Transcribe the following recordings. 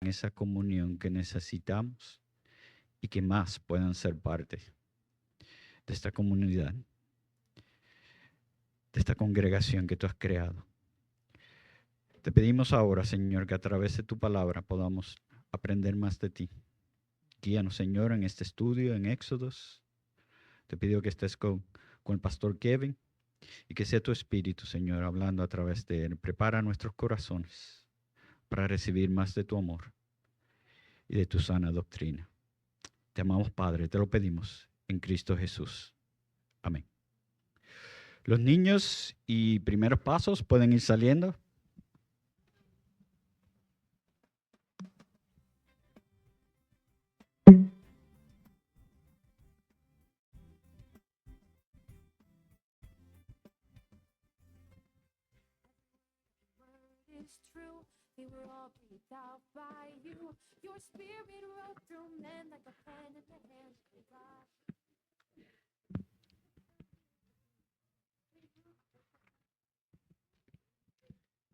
esa comunión que necesitamos y que más puedan ser parte de esta comunidad, de esta congregación que tú has creado. Te pedimos ahora, Señor, que a través de tu palabra podamos aprender más de ti. Guíanos, Señor, en este estudio, en Éxodos. Te pido que estés con el pastor Kevin y que sea tu espíritu, Señor, hablando a través de él. Prepara nuestros corazones para recibir más de tu amor y de tu sana doctrina. Te amamos, Padre, te lo pedimos en Cristo Jesús. Amén. Los niños y primeros pasos pueden ir saliendo.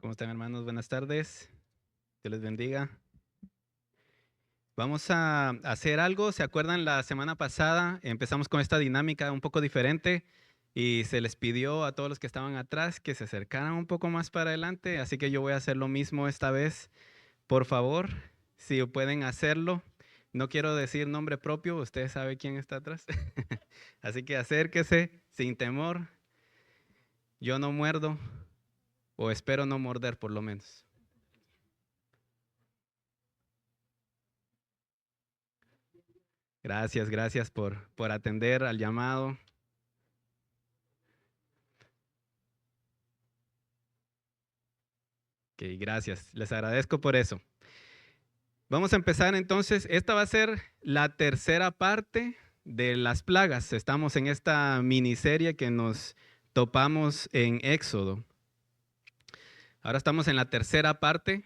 ¿Cómo están, hermanos? Buenas tardes. Dios les bendiga. Vamos a hacer algo. ¿Se acuerdan? La semana pasada empezamos con esta dinámica un poco diferente y se les pidió a todos los que estaban atrás que se acercaran un poco más para adelante. Así que yo voy a hacer lo mismo esta vez. Por favor, si pueden hacerlo. No quiero decir nombre propio, usted sabe quién está atrás. Así que acérquese sin temor. Yo no muerdo, o espero no morder por lo menos. Gracias por atender al llamado. Ok, gracias. Les agradezco por eso. Vamos a empezar entonces. Esta va a ser la tercera parte de las plagas. Estamos en esta miniserie que nos topamos en Éxodo. Ahora estamos en la tercera parte,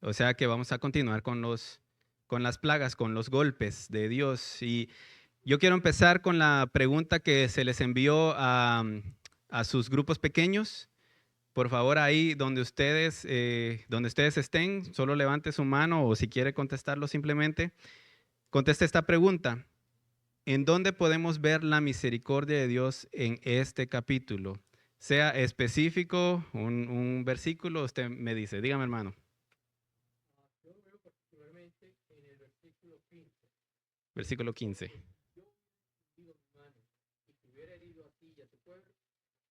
o sea que vamos a continuar con las plagas, con los golpes de Dios. Y yo quiero empezar con la pregunta que se les envió a sus grupos pequeños. Por favor, ahí donde ustedes estén, solo levante su mano o si quiere contestarlo simplemente, conteste esta pregunta. ¿En dónde podemos ver la misericordia de Dios en este capítulo? Sea específico, un versículo, usted me dice. Dígame, hermano. Yo lo veo particularmente en el versículo 15. Versículo 15. Yo hubiera herido mi mano, y te hubiera herido a ti y a tu pueblo,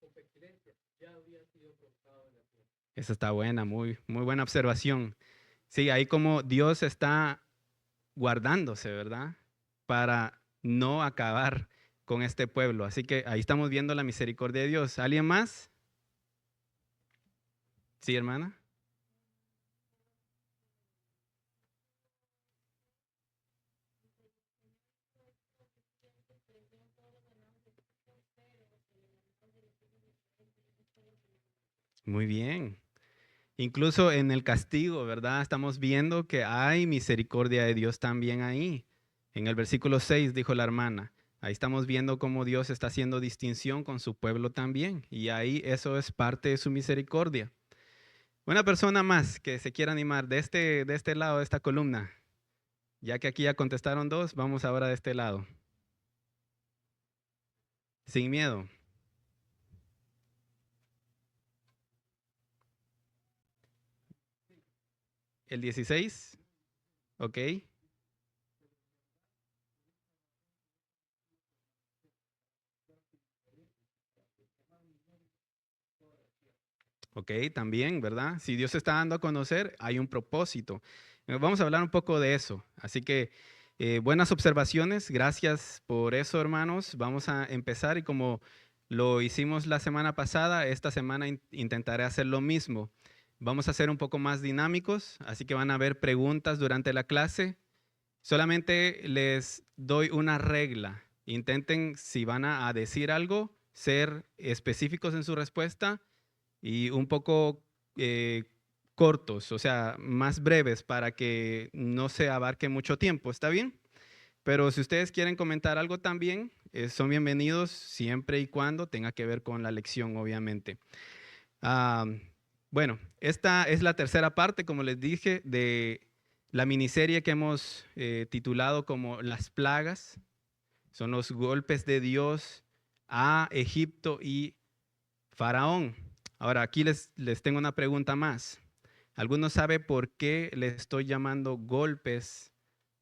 con pestilencia ya habría sido cortado de la tierra. Esa está buena, muy buena observación. Sí, ahí como Dios está guardándose, ¿verdad? Para no acabar con este pueblo. Así que ahí estamos viendo la misericordia de Dios. ¿Alguien más? Sí, hermana. Muy bien. Incluso en el castigo, ¿verdad? Estamos viendo que hay misericordia de Dios también ahí. En el versículo 6 dijo la hermana, ahí estamos viendo cómo Dios está haciendo distinción con su pueblo también. Y ahí eso es parte de su misericordia. Una persona más que se quiera animar de este lado de esta columna. Ya que aquí ya contestaron dos, vamos ahora de este lado. Sin miedo. El 16. Ok. Ok, también, ¿verdad? Si Dios está dando a conocer, hay un propósito. Vamos a hablar un poco de eso. Así que buenas observaciones. Gracias por eso, hermanos. Vamos a empezar y como lo hicimos la semana pasada, esta semana intentaré hacer lo mismo. Vamos a ser un poco más dinámicos, así que van a haber preguntas durante la clase. Solamente les doy una regla. Intenten, si van a decir algo, ser específicos en su respuesta y un poco cortos, o sea, más breves para que no se abarque mucho tiempo. ¿Está bien? Pero si ustedes quieren comentar algo también, son bienvenidos siempre y cuando tenga que ver con la lección, obviamente. Bueno, esta es la tercera parte, como les dije, de la miniserie que hemos titulado como Las plagas. Son los golpes de Dios a Egipto y Faraón. Ahora, aquí les tengo una pregunta más. ¿Alguno sabe por qué le estoy llamando golpes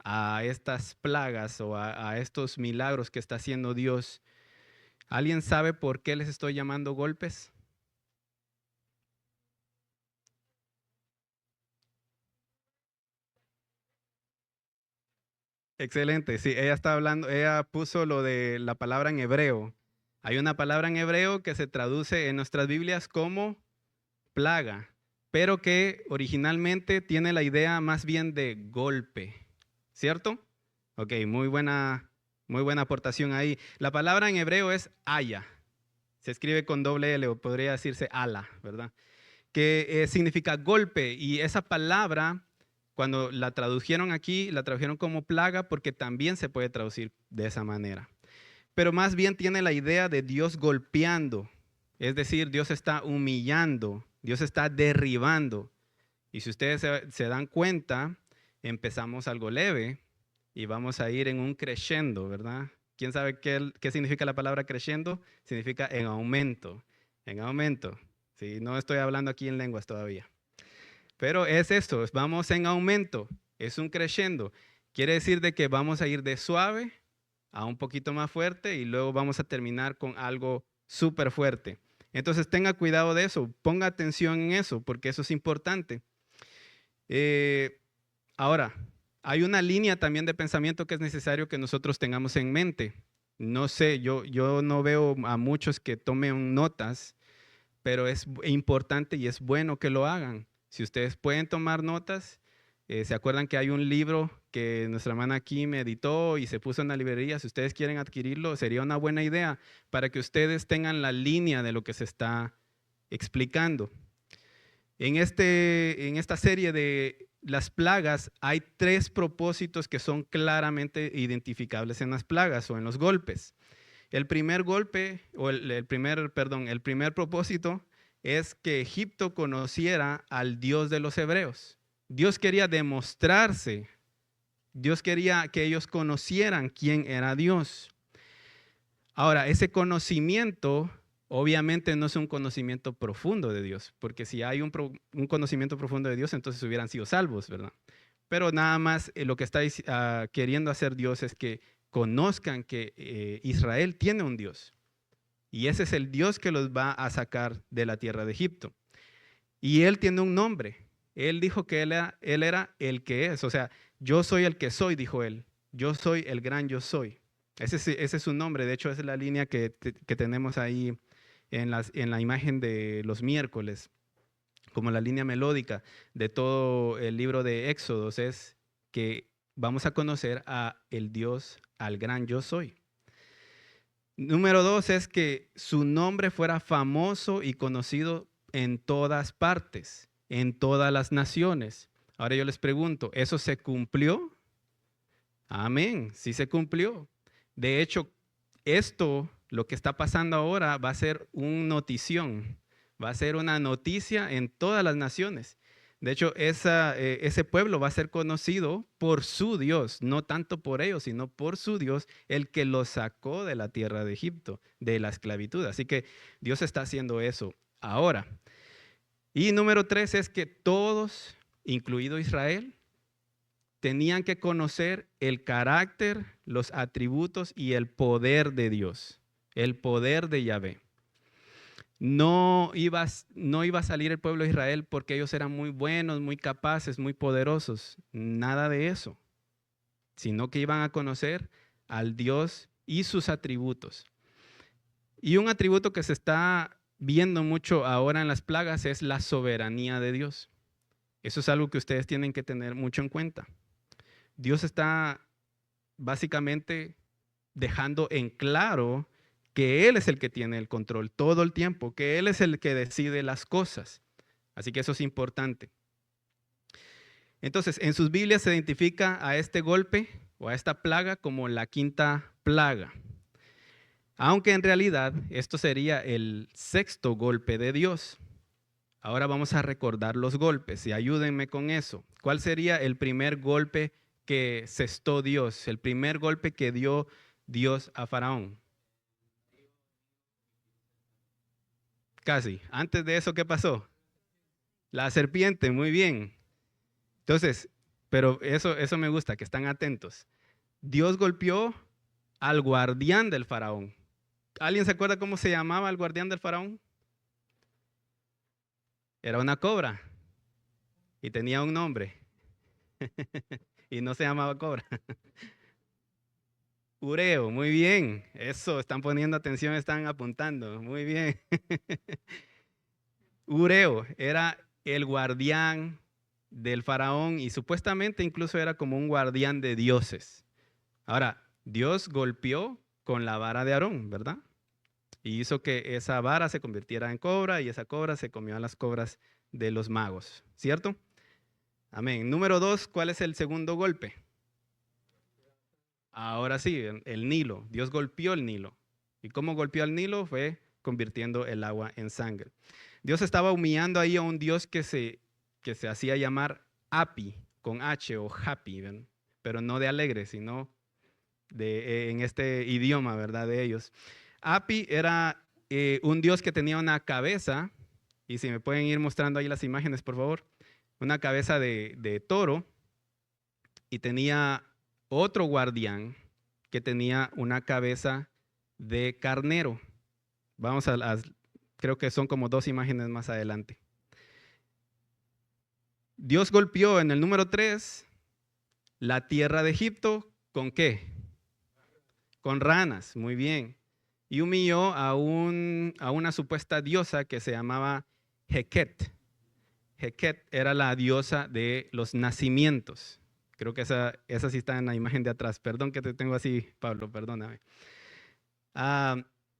a estas plagas o a estos milagros que está haciendo Dios? ¿Alguien sabe por qué les estoy llamando golpes? Excelente, sí, ella está hablando, ella puso lo de la palabra en hebreo. Hay una palabra en hebreo que se traduce en nuestras Biblias como plaga, pero que originalmente tiene la idea más bien de golpe, ¿cierto? Ok, muy buena aportación ahí. La palabra en hebreo es aya, se escribe con doble L o podría decirse ala, ¿verdad? Que significa golpe, y esa palabra, cuando la tradujeron aquí, la tradujeron como plaga porque también se puede traducir de esa manera. Pero más bien tiene la idea de Dios golpeando, es decir, Dios está humillando, Dios está derribando. Y si ustedes se dan cuenta, empezamos algo leve y vamos a ir en un crescendo, ¿verdad? ¿Quién sabe qué significa la palabra crescendo? Significa en aumento, en aumento. Sí, no estoy hablando aquí en lenguas todavía. Pero es esto, vamos en aumento, es un crescendo. Quiere decir de que vamos a ir de suave a un poquito más fuerte y luego vamos a terminar con algo súper fuerte. Entonces tenga cuidado de eso, ponga atención en eso, porque eso es importante. Ahora, hay una línea también de pensamiento que es necesario que nosotros tengamos en mente. No sé, yo no veo a muchos que tomen notas, pero es importante y es bueno que lo hagan. Si ustedes pueden tomar notas, ¿se acuerdan que hay un libro que nuestra hermana aquí me editó y se puso en la librería? Si ustedes quieren adquirirlo, sería una buena idea para que ustedes tengan la línea de lo que se está explicando. En esta serie de las plagas hay 3 propósitos que son claramente identificables en las plagas o en los golpes. El primer golpe, o el primer propósito es que Egipto conociera al Dios de los hebreos. Dios quería demostrarse, Dios quería que ellos conocieran quién era Dios. Ahora, ese conocimiento obviamente no es un conocimiento profundo de Dios, porque si hay un conocimiento profundo de Dios, entonces hubieran sido salvos, ¿verdad? Pero nada más lo que está queriendo hacer Dios es que conozcan que Israel tiene un Dios. Y ese es el Dios que los va a sacar de la tierra de Egipto. Y Él tiene un nombre. Él dijo que Él era el que es. O sea, yo soy el que soy, dijo Él. Yo soy el gran yo soy. Ese es su nombre. De hecho, esa es la línea que tenemos ahí en la imagen de los miércoles, como la línea melódica de todo el libro de Éxodos, es que vamos a conocer a el Dios, al gran yo soy. Número 2 es que su nombre fuera famoso y conocido en todas partes, en todas las naciones. Ahora yo les pregunto, ¿eso se cumplió? Amén, sí se cumplió. De hecho, lo que está pasando ahora, va a ser una notición, va a ser una noticia en todas las naciones. De hecho, ese pueblo va a ser conocido por su Dios, no tanto por ellos, sino por su Dios, el que los sacó de la tierra de Egipto, de la esclavitud. Así que Dios está haciendo eso ahora. Y número 3 es que todos, incluido Israel, tenían que conocer el carácter, los atributos y el poder de Dios, el poder de Yahvé. No iba a salir el pueblo de Israel porque ellos eran muy buenos, muy capaces, muy poderosos. Nada de eso. Sino que iban a conocer al Dios y sus atributos. Y un atributo que se está viendo mucho ahora en las plagas es la soberanía de Dios. Eso es algo que ustedes tienen que tener mucho en cuenta. Dios está básicamente dejando en claro que Él es el que tiene el control todo el tiempo, que Él es el que decide las cosas. Así que eso es importante. Entonces, en sus Biblias se identifica a este golpe o a esta plaga como la 5ª plaga. Aunque en realidad esto sería el 6º golpe de Dios. Ahora vamos a recordar los golpes y ayúdenme con eso. ¿Cuál sería el primer golpe que cestó Dios? El primer golpe que dio Dios a Faraón. Casi. Antes de eso, ¿qué pasó? La serpiente, muy bien. Entonces, pero eso me gusta, que están atentos. Dios golpeó al guardián del faraón. ¿Alguien se acuerda cómo se llamaba el guardián del faraón? Era una cobra y tenía un nombre y no se llamaba cobra. Ureo, muy bien. Eso, están poniendo atención, están apuntando. Muy bien. Ureo era el guardián del faraón y supuestamente incluso era como un guardián de dioses. Ahora, Dios golpeó con la vara de Aarón, ¿verdad? Y hizo que esa vara se convirtiera en cobra y esa cobra se comió a las cobras de los magos, ¿cierto? Amén. Número 2, ¿cuál es el segundo golpe? Ahora sí, el Nilo. Dios golpeó el Nilo. ¿Y cómo golpeó al Nilo? Fue convirtiendo el agua en sangre. Dios estaba humillando ahí a un Dios que se hacía llamar Api, con H o Happy, ¿ven? Pero no de alegre, sino en este idioma, ¿verdad? De ellos. Api era un Dios que tenía una cabeza, y si me pueden ir mostrando ahí las imágenes, por favor, una cabeza de toro, y tenía otro guardián que tenía una cabeza de carnero. Vamos creo que son como 2 imágenes más adelante. Dios golpeó en el número 3 la tierra de Egipto, ¿con qué? Con ranas, muy bien. Y humilló a una supuesta diosa que se llamaba Heket. Heket era la diosa de los nacimientos. Creo que esa sí está en la imagen de atrás. Perdón que te tengo así, Pablo, perdóname.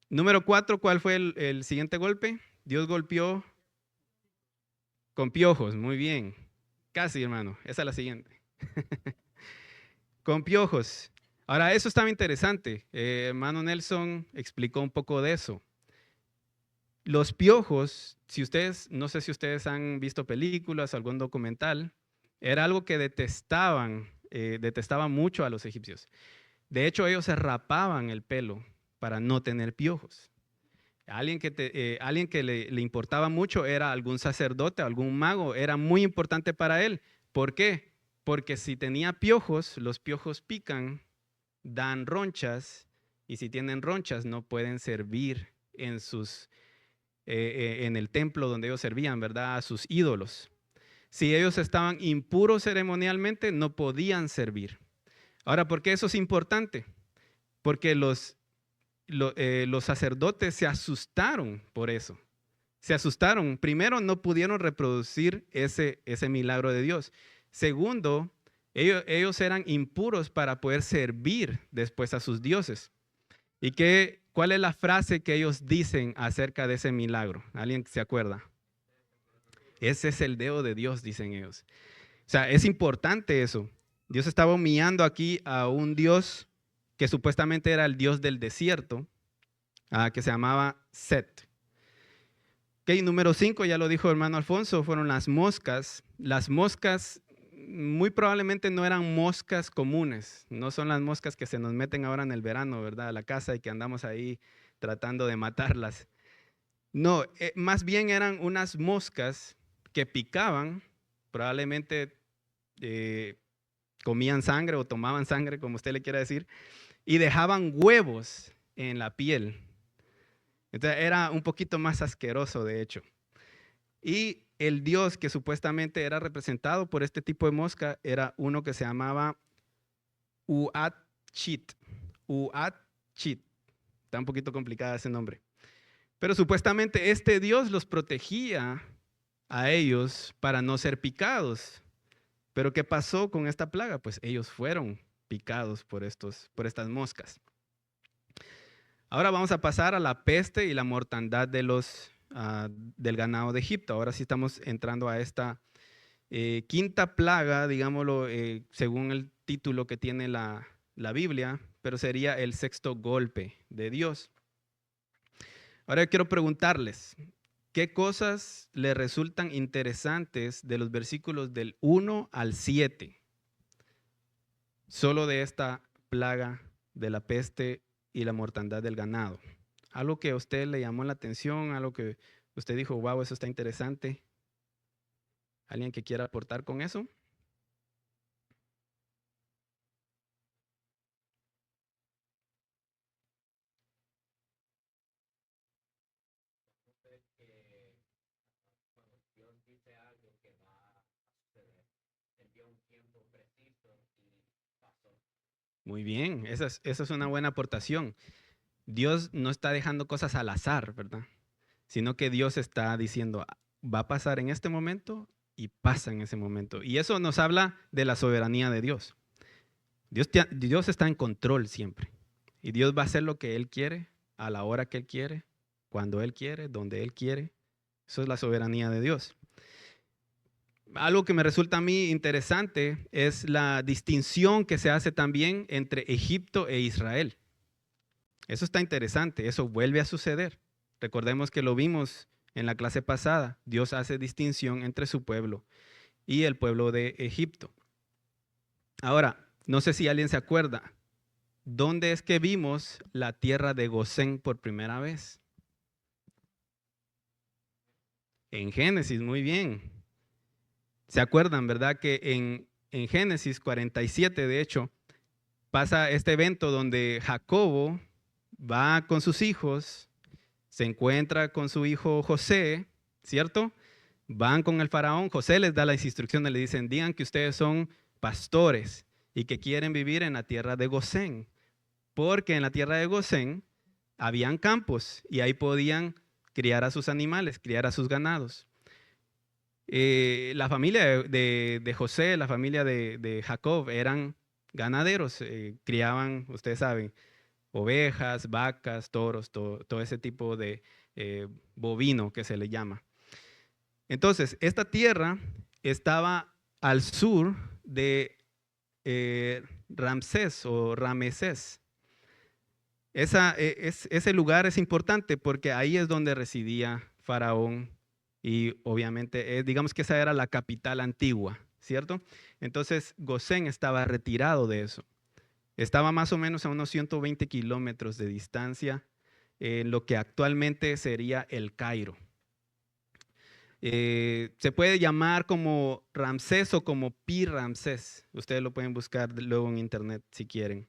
Número 4, ¿cuál fue el siguiente golpe? Dios golpeó con piojos, muy bien. Casi, hermano, esa es la siguiente. Con piojos. Ahora, eso estaba interesante. Hermano Nelson explicó un poco de eso. Los piojos, no sé si ustedes han visto películas, algún documental, era algo que detestaban mucho a los egipcios. De hecho, ellos se rapaban el pelo para no tener piojos. Alguien que le importaba mucho era algún sacerdote, algún mago, era muy importante para él. ¿Por qué? Porque si tenía piojos, los piojos pican, dan ronchas, y si tienen ronchas no pueden servir en el templo donde ellos servían, ¿verdad? A sus ídolos. Si ellos estaban impuros ceremonialmente, no podían servir. Ahora, ¿por qué eso es importante? Porque los sacerdotes se asustaron por eso. Se asustaron. Primero, no pudieron reproducir ese milagro de Dios. Segundo, ellos eran impuros para poder servir después a sus dioses. ¿Y cuál es la frase que ellos dicen acerca de ese milagro? ¿Alguien se acuerda? Ese es el dedo de Dios, dicen ellos. O sea, es importante eso. Dios estaba humillando aquí a un Dios que supuestamente era el Dios del desierto, que se llamaba Set. Okay, número 5, ya lo dijo hermano Alfonso, fueron las moscas. Las moscas muy probablemente no eran moscas comunes, no son las moscas que se nos meten ahora en el verano, ¿verdad? A la casa y que andamos ahí tratando de matarlas. No, más bien eran unas moscas que picaban, probablemente comían sangre o tomaban sangre, como usted le quiera decir, y dejaban huevos en la piel. Entonces era un poquito más asqueroso, de hecho. Y el dios que supuestamente era representado por este tipo de mosca era uno que se llamaba Uat-Chit. Uat-Chit. Está un poquito complicado ese nombre. Pero supuestamente este dios los protegía a ellos para no ser picados. Pero ¿qué pasó con esta plaga? Pues ellos fueron picados por estas moscas. Ahora vamos a pasar a la peste y la mortandad del ganado de Egipto. Ahora sí estamos entrando a esta quinta plaga, digámoslo, según el título que tiene la Biblia, pero sería el 6º golpe de Dior. Ahora yo quiero preguntarles, ¿qué cosas le resultan interesantes de los versículos del 1 al 7? Solo de esta plaga de la peste y la mortandad del ganado. Algo que a usted le llamó la atención, algo que usted dijo, wow, eso está interesante. ¿Alguien que quiera aportar con eso? Muy bien, esa es una buena aportación. Dios no está dejando cosas al azar, ¿verdad? Sino que Dios está diciendo, va a pasar en este momento y pasa en ese momento. Y eso nos habla de la soberanía de Dios. Dios está en control siempre. Y Dios va a hacer lo que Él quiere, a la hora que Él quiere, cuando Él quiere, donde Él quiere. Eso es la soberanía de Dios. Algo que me resulta a mí interesante es la distinción que se hace también entre Egipto e Israel. Eso está interesante, eso vuelve a suceder. Recordemos que lo vimos en la clase pasada. Dios hace distinción entre su pueblo y el pueblo de Egipto. Ahora, no sé si alguien se acuerda, ¿dónde es que vimos la tierra de Gosén por primera vez? En Génesis, muy bien. ¿Se acuerdan, verdad? Que en Génesis 47, de hecho, pasa este evento donde Jacobo va con sus hijos, se encuentra con su hijo José, ¿cierto? Van con el faraón, José les da las instrucciones, le dicen, digan que ustedes son pastores y que quieren vivir en la tierra de Gosén, porque en la tierra de Gosén habían campos y ahí podían criar a sus animales, criar a sus ganados. La familia de José, la familia de Jacob eran ganaderos, criaban, ustedes saben, ovejas, vacas, toros, todo ese tipo de bovino que se le llama. Entonces, esta tierra estaba al sur de Ramsés o Ramesés. Ese lugar es importante porque ahí es donde residía Faraón y obviamente, digamos que esa era la capital antigua, ¿cierto? Entonces, Gosén estaba retirado de eso. Estaba más o menos a unos 120 kilómetros de distancia en lo que actualmente sería el Cairo. Se puede llamar como Ramsés o como Pi Ramsés. Ustedes lo pueden buscar luego en internet si quieren.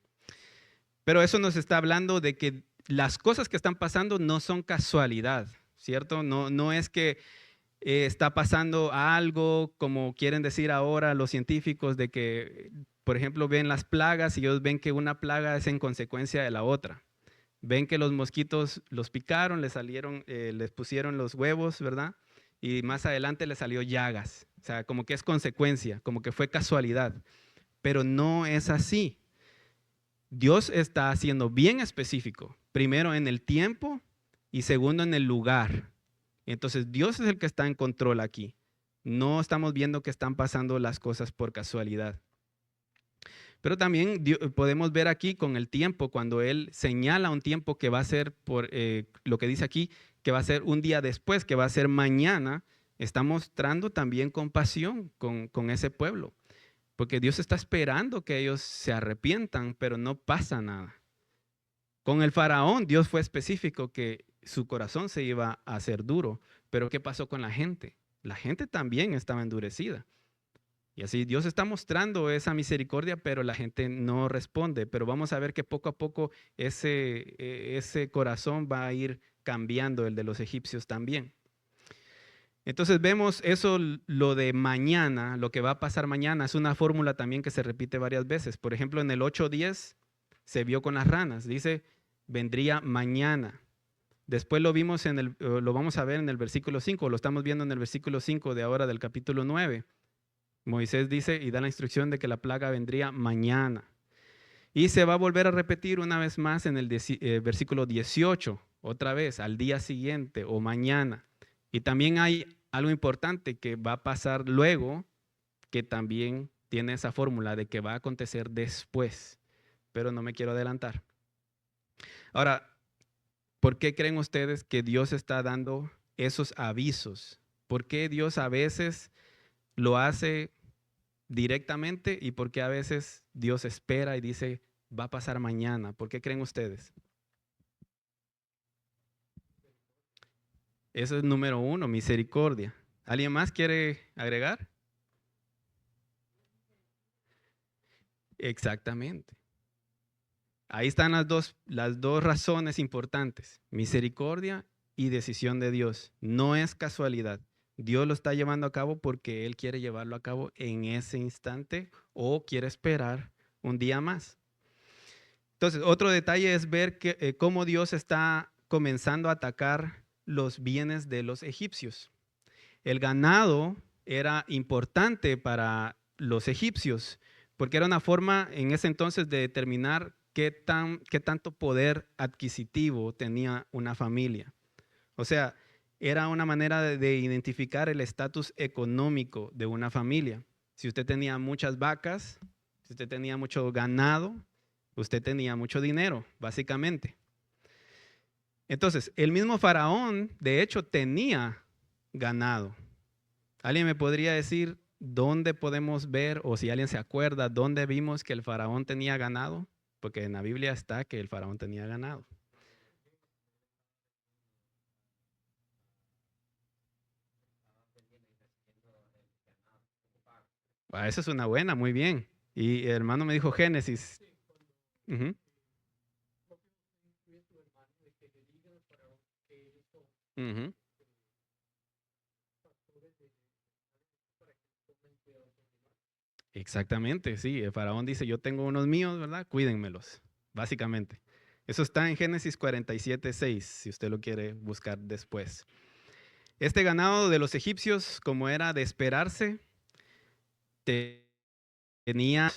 Pero eso nos está hablando de que las cosas que están pasando no son casualidad, ¿cierto? No es que está pasando algo, como quieren decir ahora los científicos, de que, por ejemplo, ven las plagas y ellos ven que una plaga es en consecuencia de la otra. Ven que los mosquitos los picaron, les salieron, les pusieron los huevos, ¿verdad? Y más adelante les salió llagas. O sea, como que es consecuencia, como que fue casualidad. Pero no es así. Dios está siendo bien específico, primero en el tiempo y segundo en el lugar. Entonces Dios es el que está en control aquí. No estamos viendo que están pasando las cosas por casualidad. Pero también podemos ver aquí con el tiempo, cuando Él señala un tiempo que va a ser, por lo que dice aquí, que va a ser un día después, que va a ser mañana, está mostrando también compasión con ese pueblo. Porque Dios está esperando que ellos se arrepientan, pero no pasa nada. Con el faraón, Dios fue específico que su corazón se iba a hacer duro. Pero ¿qué pasó con la gente? La gente también estaba endurecida. Y así Dios está mostrando esa misericordia, pero la gente no responde. Pero vamos a ver que poco a poco ese corazón va a ir cambiando, el de los egipcios también. Entonces vemos eso, lo de mañana, lo que va a pasar mañana, es una fórmula también que se repite varias veces. Por ejemplo, en el 8:10 se vio con las ranas, dice, vendría mañana. Después lo vimos lo vamos a ver en el versículo 5, lo estamos viendo en el versículo 5 de ahora del capítulo 9. Moisés dice y da la instrucción de que la plaga vendría mañana. Y se va a volver a repetir una vez más en el versículo 18, otra vez, al día siguiente o mañana. Y también hay algo importante que va a pasar luego, que también tiene esa fórmula de que va a acontecer después, pero no me quiero adelantar. Ahora, ¿por qué creen ustedes que Dios está dando esos avisos? ¿Por qué Dios a veces lo hace directamente y por qué a veces Dios espera y dice, va a pasar mañana? ¿Por qué creen ustedes? Eso es número uno, misericordia. ¿Alguien más quiere agregar? Exactamente. Ahí están las dos razones importantes, misericordia y decisión de Dios. No es casualidad. Dios lo está llevando a cabo porque Él quiere llevarlo a cabo en ese instante o quiere esperar un día más. Entonces, otro detalle es ver cómo Dios está comenzando a atacar los bienes de los egipcios. El ganado era importante para los egipcios porque era una forma en ese entonces de determinar qué tanto poder adquisitivo tenía una familia. O sea, era una manera de identificar el estatus económico de una familia. Si usted tenía muchas vacas, si usted tenía mucho ganado, usted tenía mucho dinero, básicamente. Entonces, el mismo faraón, de hecho, tenía ganado. ¿Alguien me podría decir dónde podemos ver, o si alguien se acuerda, dónde vimos que el faraón tenía ganado? Porque en la Biblia está que el faraón tenía ganado. Esa es una buena, muy bien. Y el hermano me dijo Génesis. Ujú. Ujú. Exactamente, sí. El faraón dice, yo tengo unos míos, ¿verdad? Cuídenmelos, básicamente. Eso está en Génesis 47:6, si usted lo quiere buscar después. Este ganado de los egipcios, como era de esperarse, tenía...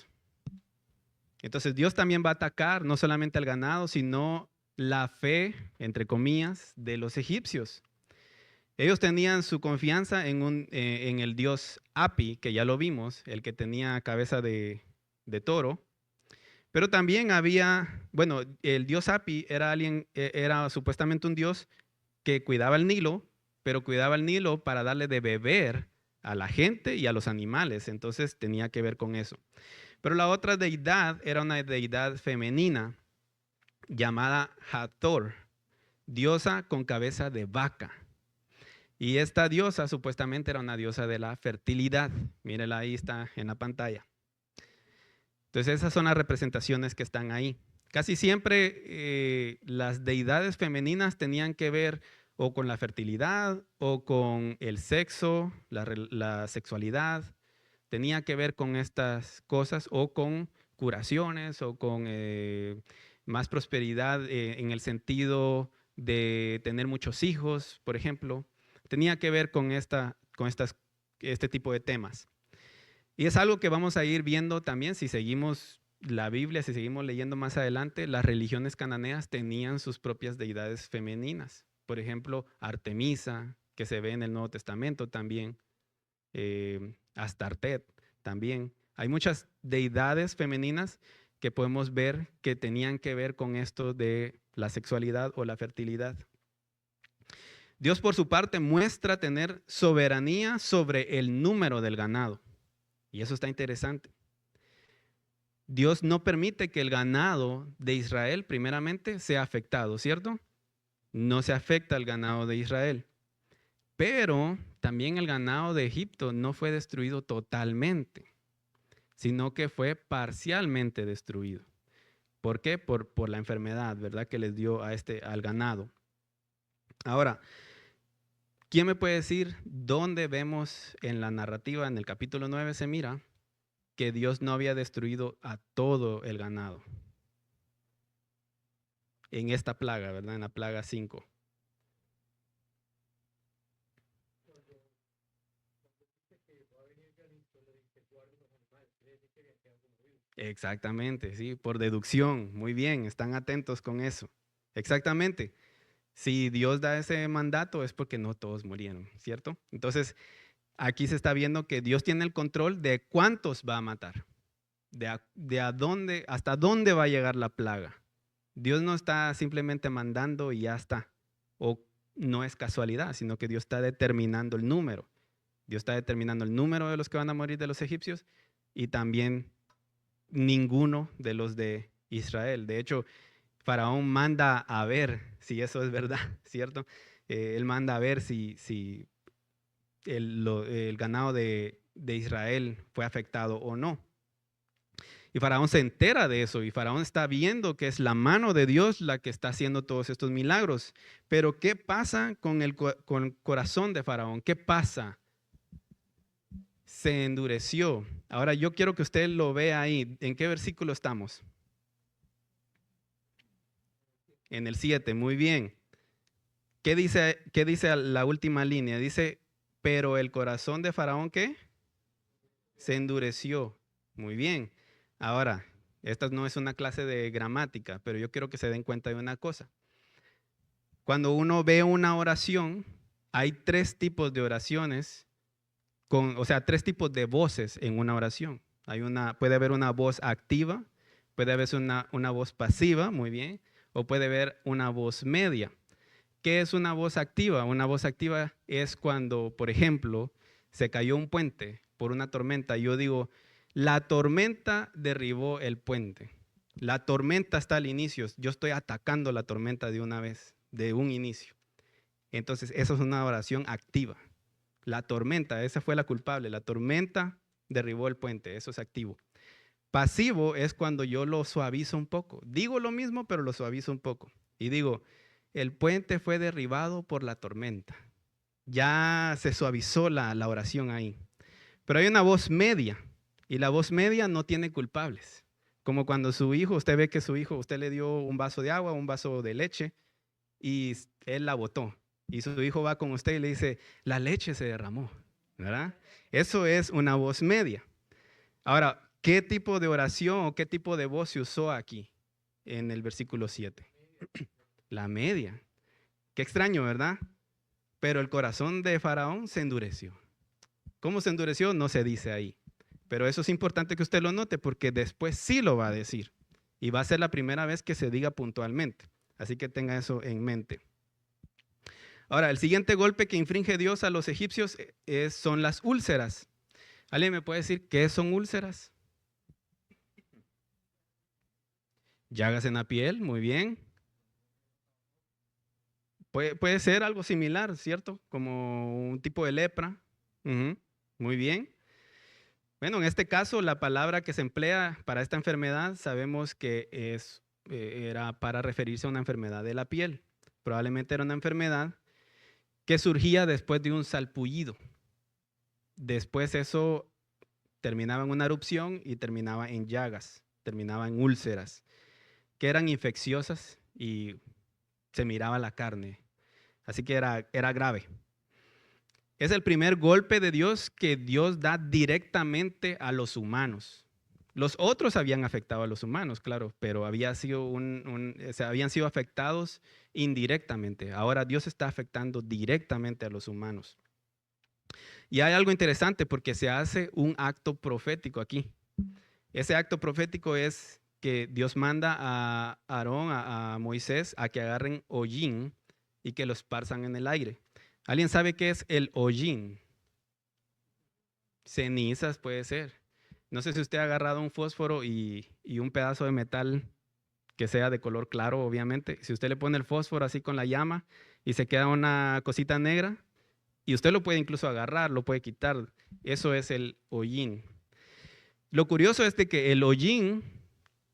Entonces Dios también va a atacar no solamente al ganado, sino la fe, entre comillas, de los egipcios. Ellos tenían su confianza en el dios Api, que ya lo vimos, el que tenía cabeza de toro. Pero también había, bueno, el dios Api era supuestamente un dios que cuidaba el Nilo, pero cuidaba el Nilo para darle de beber a la gente y a los animales. Entonces tenía que ver con eso. Pero la otra deidad era una deidad femenina llamada Hathor, diosa con cabeza de vaca. Y esta diosa supuestamente era una diosa de la fertilidad. Mírela, ahí está en la pantalla. Entonces esas son las representaciones que están ahí. Casi siempre las deidades femeninas tenían que ver o con la fertilidad o con el sexo, la sexualidad. Tenía que ver con estas cosas o con curaciones o con más prosperidad en el sentido de tener muchos hijos, por ejemplo. Tenía que ver con este tipo de temas. Y es algo que vamos a ir viendo también si seguimos la Biblia, si seguimos leyendo más adelante. Las religiones cananeas tenían sus propias deidades femeninas. Por ejemplo, Artemisa, que se ve en el Nuevo Testamento también. Astartet también. Hay muchas deidades femeninas que podemos ver que tenían que ver con esto de la sexualidad o la fertilidad. Dios, por su parte, muestra tener soberanía sobre el número del ganado. Y eso está interesante. Dios no permite que el ganado de Israel, primeramente, sea afectado, ¿cierto? No se afecta al ganado de Israel. Pero también el ganado de Egipto no fue destruido totalmente, sino que fue parcialmente destruido. ¿Por qué? Por la enfermedad, ¿verdad? Que les dio al ganado. Ahora, ¿quién me puede decir dónde vemos en la narrativa, en el capítulo 9 se mira que Dios no había destruido a todo el ganado? En esta plaga, ¿verdad? En la plaga 5. Exactamente, sí, por deducción. Muy bien, están atentos con eso. Exactamente. Si Dios da ese mandato es porque no todos murieron, ¿cierto? Entonces, aquí se está viendo que Dios tiene el control de cuántos va a matar, hasta dónde va a llegar la plaga. Dios no está simplemente mandando y ya está. O no es casualidad, sino que Dios está determinando el número. Dios está determinando el número de los que van a morir de los egipcios y también ninguno de los de Israel. De hecho, Faraón manda a ver si eso es verdad, ¿cierto? Él manda a ver si el ganado de Israel fue afectado o no. Y Faraón se entera de eso y Faraón está viendo que es la mano de Dios la que está haciendo todos estos milagros. Pero ¿qué pasa con el corazón de Faraón? ¿Qué pasa? Se endureció. Ahora yo quiero que usted lo vea ahí. ¿En qué versículo estamos? En el 7, muy bien. ¿Qué dice la última línea? Dice, pero el corazón de Faraón, ¿qué? Se endureció. Muy bien. Ahora, esta no es una clase de gramática, pero yo quiero que se den cuenta de una cosa. Cuando uno ve una oración, hay 3 tipos de oraciones, o sea, 3 tipos de voces en una oración. Puede haber una voz activa, puede haber una voz pasiva, muy bien, o puede haber una voz media. ¿Qué es una voz activa? Una voz activa es cuando, por ejemplo, se cayó un puente por una tormenta. Yo digo, la tormenta derribó el puente. La tormenta está al inicio. Yo estoy atacando la tormenta de una vez, de un inicio. Entonces, eso es una oración activa. La tormenta, esa fue la culpable. La tormenta derribó el puente. Eso es activo. Pasivo es cuando yo lo suavizo un poco. Digo lo mismo, pero lo suavizo un poco. Y digo, el puente fue derribado por la tormenta. Ya se suavizó la oración ahí. Pero hay una voz media. Y la voz media no tiene culpables. Como cuando su hijo, usted ve que su hijo, usted le dio un vaso de agua, un vaso de leche y él la botó. Y su hijo va con usted y le dice, la leche se derramó, ¿verdad? Eso es una voz media. Ahora, ¿qué tipo de oración o qué tipo de voz se usó aquí en el versículo 7? La media. Qué extraño, ¿verdad? Pero el corazón de Faraón se endureció. ¿Cómo se endureció? No se dice ahí. Pero eso es importante que usted lo note porque después sí lo va a decir. Y va a ser la primera vez que se diga puntualmente. Así que tenga eso en mente. Ahora, el siguiente golpe que infringe Dios a los egipcios son las úlceras. ¿Alguien me puede decir qué son úlceras? Llagas en la piel, muy bien. Puede ser algo similar, ¿cierto? Como un tipo de lepra. Muy bien. Bueno, en este caso, la palabra que se emplea para esta enfermedad sabemos que era para referirse a una enfermedad de la piel. Probablemente era una enfermedad que surgía después de un salpullido. Después eso terminaba en una erupción y terminaba en llagas, terminaba en úlceras, que eran infecciosas y se miraba la carne. Así que era grave. Es el primer golpe de Dios que Dios da directamente a los humanos. Los otros habían afectado a los humanos, claro, pero habían sido afectados indirectamente. Ahora Dios está afectando directamente a los humanos. Y hay algo interesante porque se hace un acto profético aquí. Ese acto profético es que Dios manda a Aarón, a Moisés, a que agarren hollín y que lo esparzan en el aire. ¿Alguien sabe qué es el hollín? Cenizas puede ser. No sé si usted ha agarrado un fósforo y un pedazo de metal que sea de color claro, obviamente. Si usted le pone el fósforo así con la llama y se queda una cosita negra, y usted lo puede incluso agarrar, lo puede quitar. Eso es el hollín. Lo curioso es de que el hollín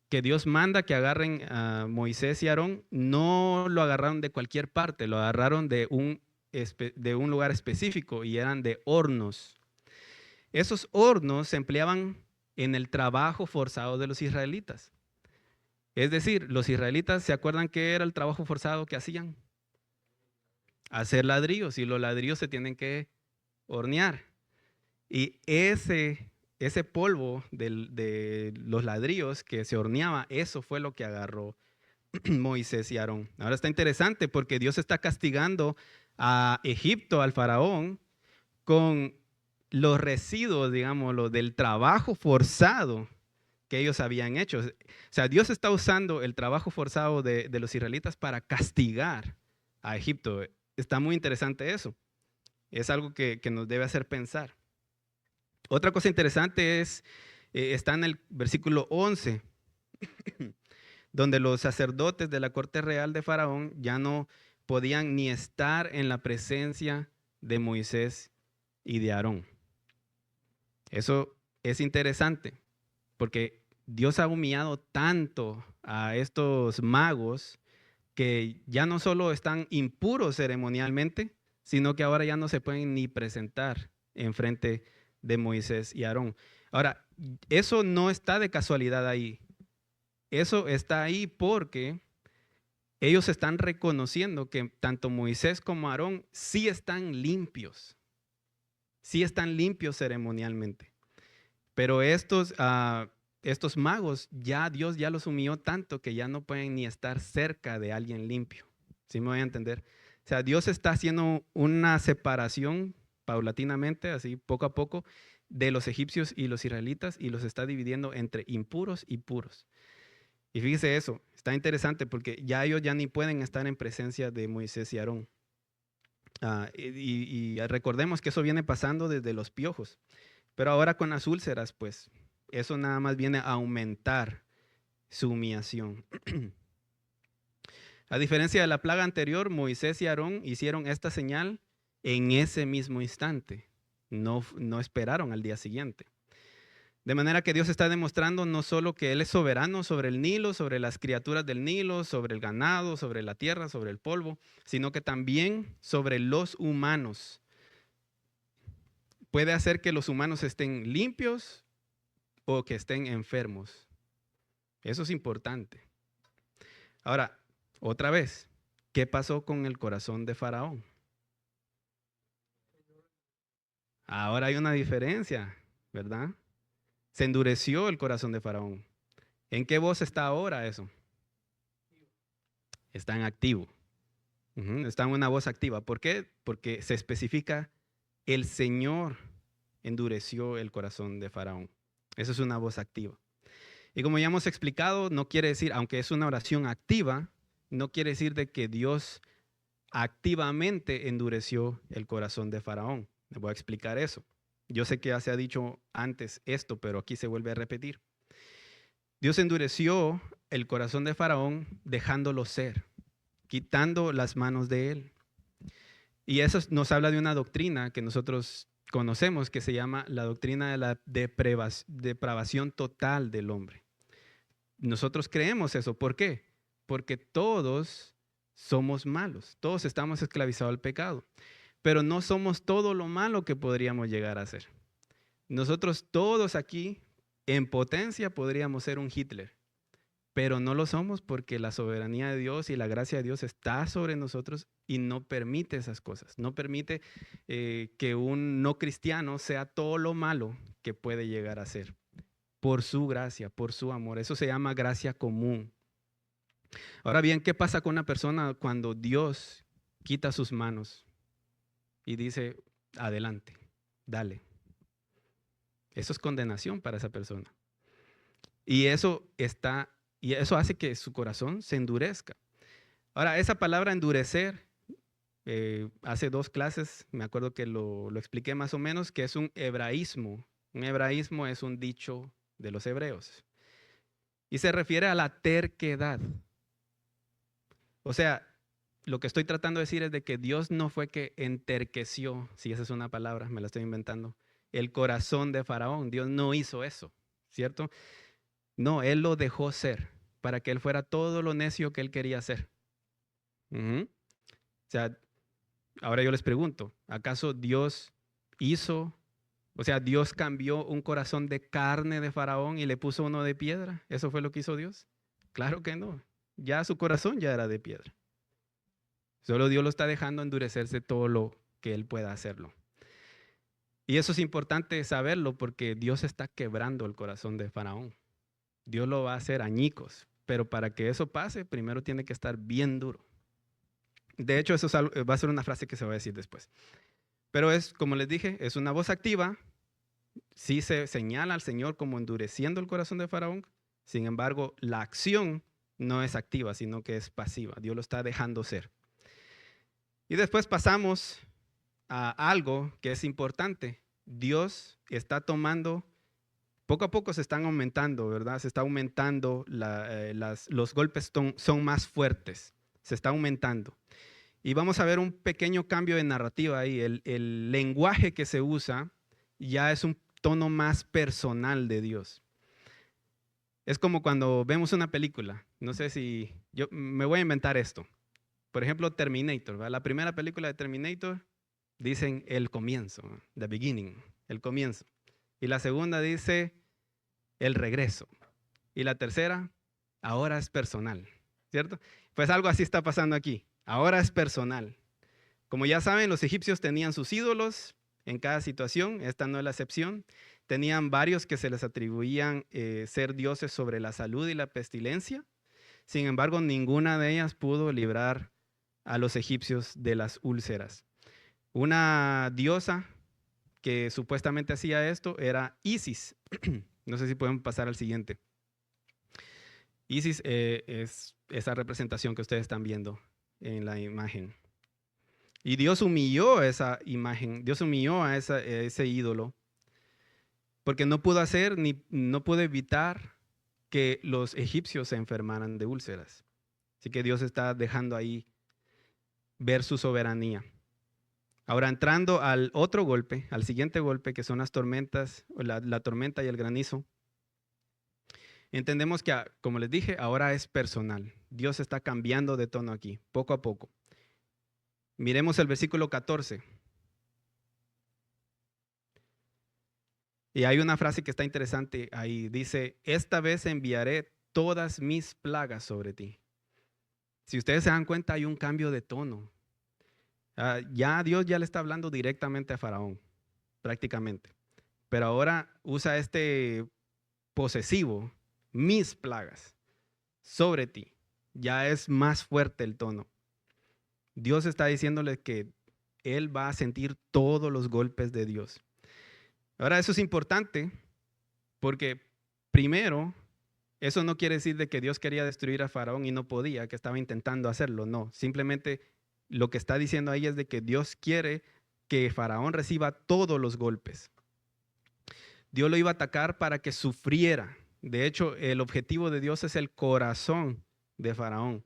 que Dios manda que agarren a Moisés y Aarón, no lo agarraron de cualquier parte, lo agarraron de un lugar específico y eran de hornos. Esos hornos se empleaban en el trabajo forzado de los israelitas. Es decir, los israelitas, ¿se acuerdan qué era el trabajo forzado que hacían? Hacer ladrillos, y los ladrillos se tienen que hornear. Y ese polvo de los ladrillos que se horneaba, eso fue lo que agarró Moisés y Aarón. Ahora está interesante porque Dios está castigando a Egipto, al faraón, con los residuos, digámoslo, del trabajo forzado que ellos habían hecho. O sea, Dios está usando el trabajo forzado de los israelitas para castigar a Egipto. está muy interesante eso. Es algo que nos debe hacer pensar. Otra cosa interesante está en el versículo 11, donde los sacerdotes de la corte real de Faraón ya no podían ni estar en la presencia de Moisés y de Aarón. Eso es interesante, porque Dios ha humillado tanto a estos magos que ya no solo están impuros ceremonialmente, sino que ahora ya no se pueden ni presentar en frente de Moisés y Aarón. Ahora, eso no está de casualidad ahí. Eso está ahí porque ellos están reconociendo que tanto Moisés como Aarón sí están limpios ceremonialmente. Pero estos magos, Dios ya los humilló tanto que ya no pueden ni estar cerca de alguien limpio. ¿Sí me voy a entender? O sea, Dios está haciendo una separación paulatinamente, así poco a poco, de los egipcios y los israelitas y los está dividiendo entre impuros y puros. Y fíjese eso, está interesante porque ya ellos ya ni pueden estar en presencia de Moisés y Aarón. Y recordemos que eso viene pasando desde los piojos. Pero ahora con las úlceras, pues, eso nada más viene a aumentar su humillación. A diferencia de la plaga anterior, Moisés y Aarón hicieron esta señal en ese mismo instante. No esperaron al día siguiente. De manera que Dios está demostrando no solo que Él es soberano sobre el Nilo, sobre las criaturas del Nilo, sobre el ganado, sobre la tierra, sobre el polvo, sino que también sobre los humanos. Puede hacer que los humanos estén limpios o que estén enfermos. Eso es importante. Ahora, otra vez, ¿qué pasó con el corazón de Faraón? Ahora hay una diferencia, ¿verdad? Se endureció el corazón de Faraón. ¿En qué voz está ahora eso? Está en activo. Está en una voz activa. ¿Por qué? Porque se especifica, el Señor endureció el corazón de Faraón. Eso es una voz activa. Y como ya hemos explicado, no quiere decir, aunque es una oración activa, no quiere decir de que Dios activamente endureció el corazón de Faraón. Les voy a explicar eso. Yo sé que ya se ha dicho antes esto, pero aquí se vuelve a repetir. Dios endureció el corazón de Faraón dejándolo ser, quitando las manos de él. Y eso nos habla de una doctrina que nosotros conocemos que se llama la doctrina de la depravación total del hombre. Nosotros creemos eso. ¿Por qué? Porque todos somos malos, todos estamos esclavizados al pecado, pero no somos todo lo malo que podríamos llegar a ser. Nosotros todos aquí en potencia podríamos ser un Hitler, pero no lo somos porque la soberanía de Dios y la gracia de Dios está sobre nosotros y no permite esas cosas. No permite que un no cristiano sea todo lo malo que puede llegar a ser. Por su gracia, por su amor. Eso se llama gracia común. Ahora bien, ¿qué pasa con una persona cuando Dios quita sus manos y dice, adelante, dale? Eso es condenación para esa persona. Y eso hace que su corazón se endurezca. Ahora, esa palabra endurecer, hace 2 clases, me acuerdo que lo expliqué más o menos, que es un hebraísmo. Un hebraísmo es un dicho de los hebreos. Y se refiere a la terquedad. O sea, lo que estoy tratando de decir es de que Dios no fue que enterqueció, si esa es una palabra, me la estoy inventando, el corazón de Faraón. Dios no hizo eso, ¿cierto? No, Él lo dejó ser para que Él fuera todo lo necio que Él quería ser. O sea, ahora yo les pregunto, ¿acaso Dios Dios cambió un corazón de carne de Faraón y le puso uno de piedra? ¿Eso fue lo que hizo Dios? Claro que no. Ya su corazón ya era de piedra. Solo Dios lo está dejando endurecerse todo lo que Él pueda hacerlo. Y eso es importante saberlo porque Dios está quebrando el corazón de Faraón. Dios lo va a hacer añicos, pero para que eso pase, primero tiene que estar bien duro. De hecho, eso va a ser una frase que se va a decir después. Pero como les dije, es una voz activa. Sí se señala al Señor como endureciendo el corazón de Faraón. Sin embargo, la acción no es activa, sino que es pasiva. Dios lo está dejando ser. Y después pasamos a algo que es importante. Dios está tomando, poco a poco se están aumentando, ¿verdad? Se está aumentando, los golpes son más fuertes, se está aumentando. Y vamos a ver un pequeño cambio de narrativa ahí. El lenguaje que se usa ya es un tono más personal de Dios. Es como cuando vemos una película. No sé si yo me voy a inventar esto. Por ejemplo, Terminator. ¿verdad? La primera película de Terminator dicen el comienzo, ¿no? The beginning, el comienzo. Y la segunda dice el regreso. Y la tercera, ahora es personal, ¿cierto? Pues algo así está pasando aquí. Ahora es personal. Como ya saben, los egipcios tenían sus ídolos en cada situación, esta no es la excepción. Tenían varios que se les atribuían ser dioses sobre la salud y la pestilencia. Sin embargo, ninguna de ellas pudo librar a los egipcios de las úlceras. Una diosa que supuestamente hacía esto era Isis. No sé si pueden pasar al siguiente. Isis es esa representación que ustedes están viendo en la imagen. Y Dios humilló a esa imagen, Dios humilló a ese ídolo, porque no pudo hacer ni no pudo evitar que los egipcios se enfermaran de úlceras. Así que Dios está dejando ahí ver su soberanía. Ahora entrando al otro golpe, al siguiente golpe, que son las tormentas, la tormenta y el granizo, entendemos que, como les dije, ahora es personal. Dios está cambiando de tono aquí, poco a poco. Miremos el versículo 14. Y hay una frase que está interesante ahí. Dice, esta vez enviaré todas mis plagas sobre ti. Si ustedes se dan cuenta, hay un cambio de tono. Ya Dios ya le está hablando directamente a Faraón, prácticamente. Pero ahora usa este posesivo, mis plagas, sobre ti. Ya es más fuerte el tono. Dios está diciéndole que él va a sentir todos los golpes de Dios. Ahora, eso es importante porque, primero, eso no quiere decir de que Dios quería destruir a Faraón y no podía, que estaba intentando hacerlo. No, simplemente lo que está diciendo ahí es de que Dios quiere que Faraón reciba todos los golpes. Dios lo iba a atacar para que sufriera. De hecho, el objetivo de Dios es el corazón de Faraón.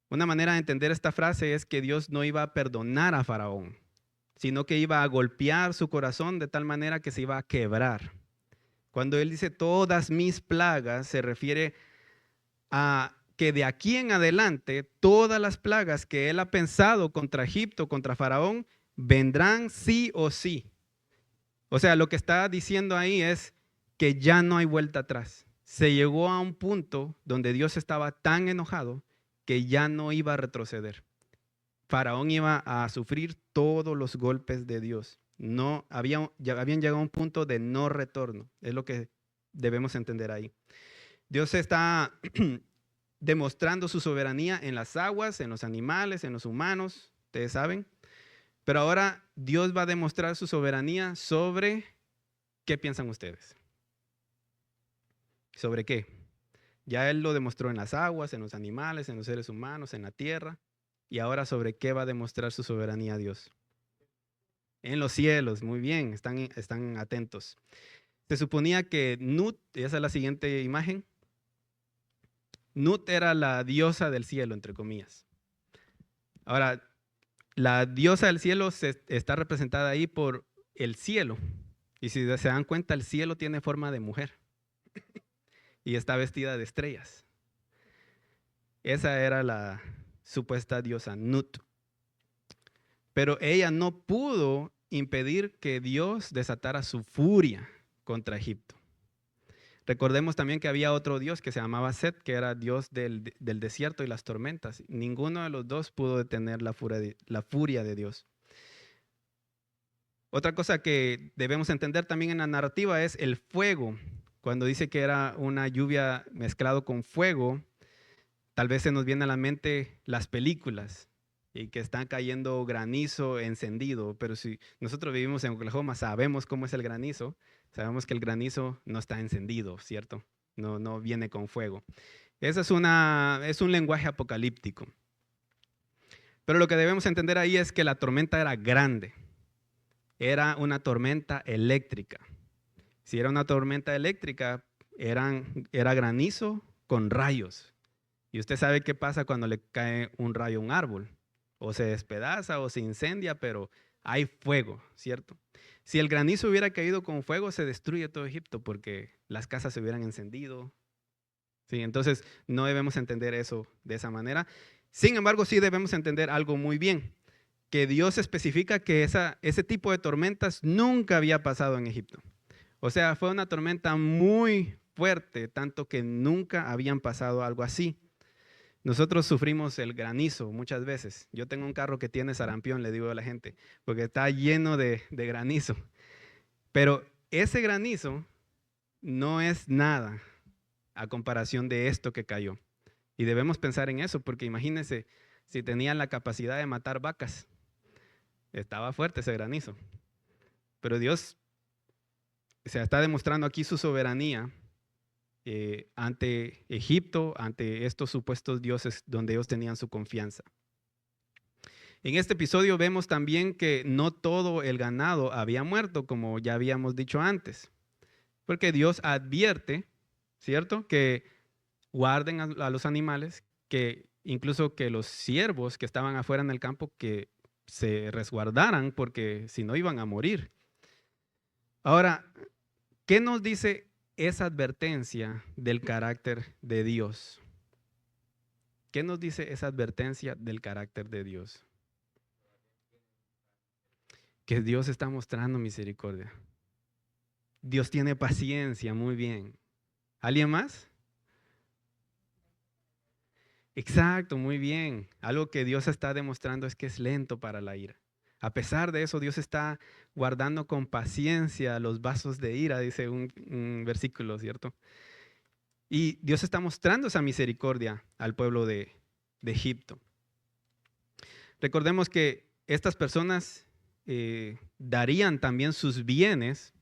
Una manera de entender esta frase es que Dios no iba a perdonar a Faraón, sino que iba a golpear su corazón de tal manera que se iba a quebrar. Cuando él dice todas mis plagas, se refiere a que de aquí en adelante todas las plagas que él ha pensado contra Egipto, contra Faraón, vendrán sí o sí. O sea, lo que está diciendo ahí es que ya no hay vuelta atrás. Se llegó a un punto donde Dios estaba tan enojado que ya no iba a retroceder. Faraón iba a sufrir todos los golpes de Dios. Habían llegado a un punto de no retorno. Es lo que debemos entender ahí. Dios está demostrando su soberanía en las aguas, en los animales, en los humanos, ustedes saben. Pero ahora Dios va a demostrar su soberanía sobre, ¿qué piensan ustedes? ¿Sobre qué? Ya Él lo demostró en las aguas, en los animales, en los seres humanos, en la tierra. Y ahora, ¿sobre qué va a demostrar su soberanía Dios? En los cielos, muy bien, están atentos. Se suponía que Nut, esa es la siguiente imagen, Nut era la diosa del cielo, entre comillas. Ahora, la diosa del cielo está representada ahí por el cielo. Y si se dan cuenta, el cielo tiene forma de mujer y está vestida de estrellas. Esa era la supuesta diosa Nut. Pero ella no pudo impedir que Dios desatara su furia contra Egipto. Recordemos también que había otro dios que se llamaba Set, que era dios del desierto y las tormentas. Ninguno de los dos pudo detener la furia de Dios. Otra cosa que debemos entender también en la narrativa es el fuego. Cuando dice que era una lluvia mezclado con fuego, tal vez se nos viene a la mente las películas y que está cayendo granizo encendido, pero si nosotros vivimos en Oklahoma, sabemos cómo es el granizo, sabemos que el granizo no está encendido, ¿cierto? No viene con fuego. Ese es un lenguaje apocalíptico. Pero lo que debemos entender ahí es que la tormenta era grande. Era una tormenta eléctrica. Si era una tormenta eléctrica, era granizo con rayos. Y usted sabe qué pasa cuando le cae un rayo a un árbol. O se despedaza o se incendia, pero hay fuego, ¿cierto? Si el granizo hubiera caído con fuego, se destruye todo Egipto porque las casas se hubieran encendido. Sí, entonces no debemos entender eso de esa manera. Sin embargo, sí debemos entender algo muy bien, que Dios especifica que ese tipo de tormentas nunca había pasado en Egipto. O sea, fue una tormenta muy fuerte, tanto que nunca habían pasado algo así. Nosotros sufrimos el granizo muchas veces. Yo tengo un carro que tiene sarampión, le digo a la gente, porque está lleno de granizo. Pero ese granizo no es nada a comparación de esto que cayó. Y debemos pensar en eso, porque imagínense, si tenían la capacidad de matar vacas, estaba fuerte ese granizo. Pero Dios se está demostrando aquí su soberanía ante Egipto, ante estos supuestos dioses donde ellos tenían su confianza. En este episodio vemos también que no todo el ganado había muerto, como ya habíamos dicho antes, porque Dios advierte, ¿cierto?, que guarden a los animales, que incluso que los siervos que estaban afuera en el campo que se resguardaran porque si no iban a morir. Ahora, ¿qué nos dice esa advertencia del carácter de Dios? ¿Qué nos dice esa advertencia del carácter de Dios? Que Dios está mostrando misericordia. Dios tiene paciencia, muy bien. ¿Alguien más? Exacto, muy bien. Algo que Dios está demostrando es que es lento para la ira. A pesar de eso, Dios está guardando con paciencia los vasos de ira, dice un versículo, ¿cierto? Y Dios está mostrando esa misericordia al pueblo de Egipto. Recordemos que estas personas darían también sus bienes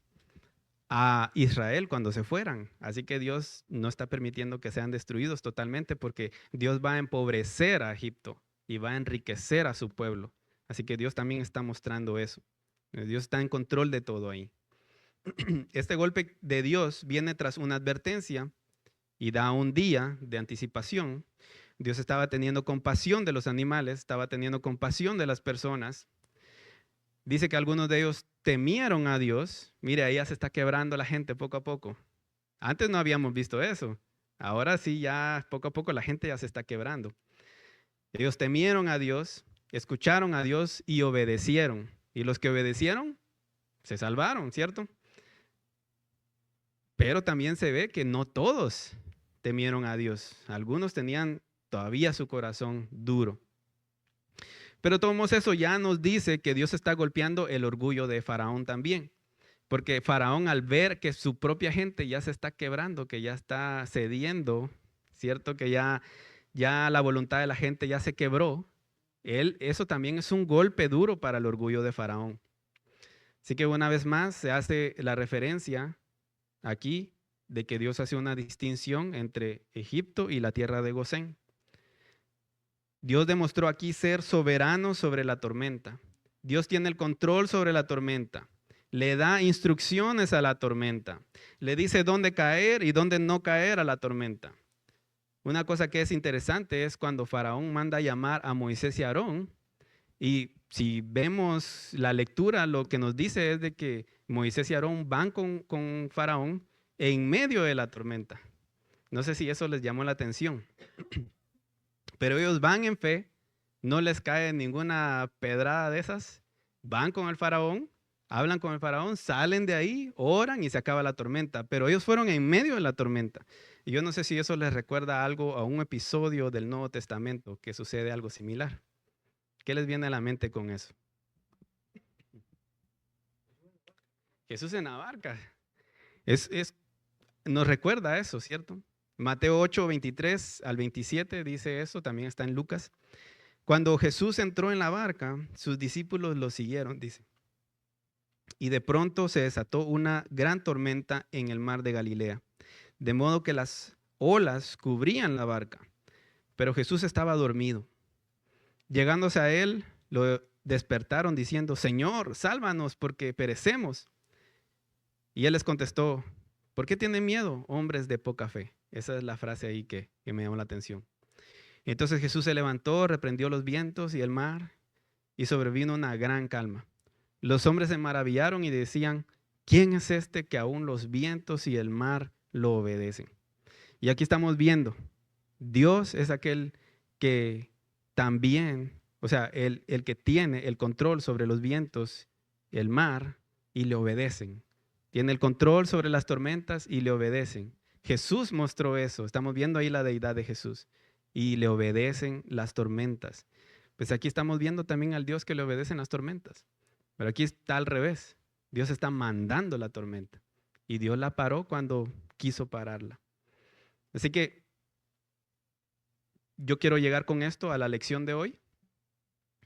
a Israel cuando se fueran. Así que Dios no está permitiendo que sean destruidos totalmente porque Dios va a empobrecer a Egipto y va a enriquecer a su pueblo. Así que Dios también está mostrando eso. Dios está en control de todo ahí. Este golpe de Dios viene tras una advertencia y da un día de anticipación. Dios estaba teniendo compasión de los animales, estaba teniendo compasión de las personas. Dice que algunos de ellos temieron a Dios. Mire, ahí ya se está quebrando la gente poco a poco. Antes no habíamos visto eso. Ahora sí, ya poco a poco la gente ya se está quebrando. Ellos temieron a Dios, escucharon a Dios y obedecieron. Y los que obedecieron se salvaron, ¿cierto? Pero también se ve que no todos temieron a Dios. Algunos tenían todavía su corazón duro. Pero tomamos eso, ya nos dice que Dios está golpeando el orgullo de Faraón también. Porque Faraón, al ver que su propia gente ya se está quebrando, que ya está cediendo, ¿cierto? Que ya la voluntad de la gente ya se quebró, eso también es un golpe duro para el orgullo de Faraón. Así que una vez más se hace la referencia aquí de que Dios hace una distinción entre Egipto y la tierra de Gosén. Dios demostró aquí ser soberano sobre la tormenta. Dios tiene el control sobre la tormenta. Le da instrucciones a la tormenta. Le dice dónde caer y dónde no caer a la tormenta. Una cosa que es interesante es cuando Faraón manda a llamar a Moisés y Aarón. Y si vemos la lectura, lo que nos dice es de que Moisés y Aarón van con Faraón en medio de la tormenta. No sé si eso les llamó la atención. Pero ellos van en fe, no les cae ninguna pedrada de esas, van con el faraón, hablan con el faraón, salen de ahí, oran y se acaba la tormenta. Pero ellos fueron en medio de la tormenta. Y yo no sé si eso les recuerda algo a un episodio del Nuevo Testamento que sucede algo similar. ¿Qué les viene a la mente con eso? Jesús en la barca. Nos recuerda a eso, ¿cierto? Mateo 8, 23 al 27 dice eso, también está en Lucas. Cuando Jesús entró en la barca, sus discípulos lo siguieron, dice. Y de pronto se desató una gran tormenta en el mar de Galilea, de modo que las olas cubrían la barca, pero Jesús estaba dormido. Llegándose a él, lo despertaron diciendo, Señor, sálvanos porque perecemos. Y él les contestó, ¿por qué tienen miedo, hombres de poca fe? Esa es la frase ahí que me llamó la atención. Entonces Jesús se levantó, reprendió los vientos y el mar, y sobrevino una gran calma. Los hombres se maravillaron y decían, ¿quién es este que aún los vientos y el mar lo obedecen? Y aquí estamos viendo, Dios es aquel que también, o sea, el que tiene el control sobre los vientos, el mar, y le obedecen. Tiene el control sobre las tormentas y le obedecen. Jesús mostró eso, estamos viendo ahí la deidad de Jesús, y le obedecen las tormentas. Pues aquí estamos viendo también al Dios que le obedecen las tormentas. Pero aquí está al revés. Dios está mandando la tormenta. Y Dios la paró cuando quiso pararla. Así que yo quiero llegar con esto a la lección de hoy.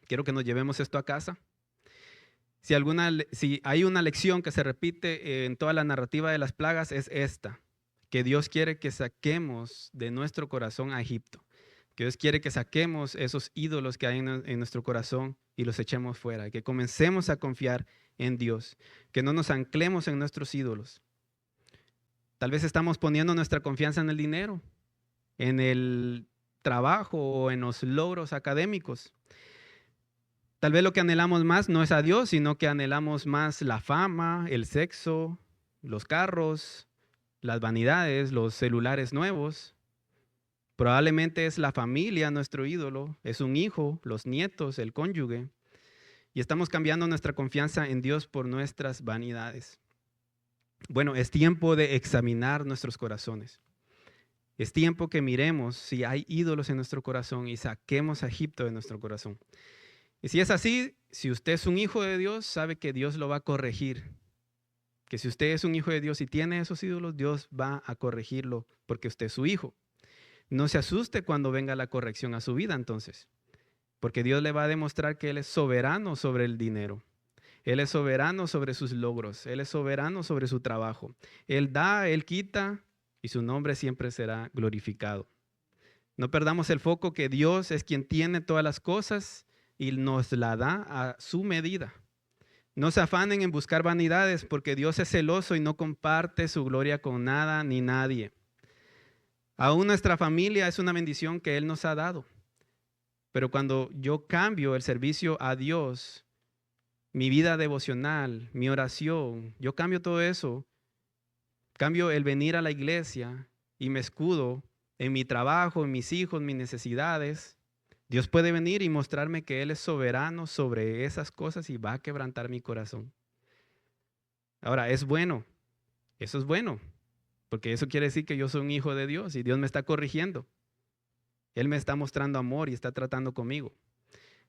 Quiero que nos llevemos esto a casa. Si hay una lección que se repite en toda la narrativa de las plagas, es esta. Que Dios quiere que saquemos de nuestro corazón a Egipto. Que Dios quiere que saquemos esos ídolos que hay en nuestro corazón y los echemos fuera. Que comencemos a confiar en Dios. Que no nos anclemos en nuestros ídolos. Tal vez estamos poniendo nuestra confianza en el dinero, en el trabajo o en los logros académicos. Tal vez lo que anhelamos más no es a Dios, sino que anhelamos más la fama, el sexo, los carros, las vanidades, los celulares nuevos. Probablemente es la familia nuestro ídolo, es un hijo, los nietos, el cónyuge. Y estamos cambiando nuestra confianza en Dios por nuestras vanidades. Bueno, es tiempo de examinar nuestros corazones. Es tiempo que miremos si hay ídolos en nuestro corazón y saquemos a Egipto de nuestro corazón. Y si es así, si usted es un hijo de Dios, sabe que Dios lo va a corregir. Que si usted es un hijo de Dios y tiene esos ídolos, Dios va a corregirlo porque usted es su hijo. No se asuste cuando venga la corrección a su vida entonces, porque Dios le va a demostrar que Él es soberano sobre el dinero. Él es soberano sobre sus logros. Él es soberano sobre su trabajo. Él da, Él quita y su nombre siempre será glorificado. No perdamos el foco que Dios es quien tiene todas las cosas y nos la da a su medida. No se afanen en buscar vanidades porque Dios es celoso y no comparte su gloria con nada ni nadie. Aún nuestra familia es una bendición que Él nos ha dado. Pero cuando yo cambio el servicio a Dios, mi vida devocional, mi oración, yo cambio todo eso, cambio el venir a la iglesia y me escudo en mi trabajo, en mis hijos, mis necesidades, Dios puede venir y mostrarme que Él es soberano sobre esas cosas y va a quebrantar mi corazón. Ahora, es bueno, eso es bueno, porque eso quiere decir que yo soy un hijo de Dios y Dios me está corrigiendo. Él me está mostrando amor y está tratando conmigo.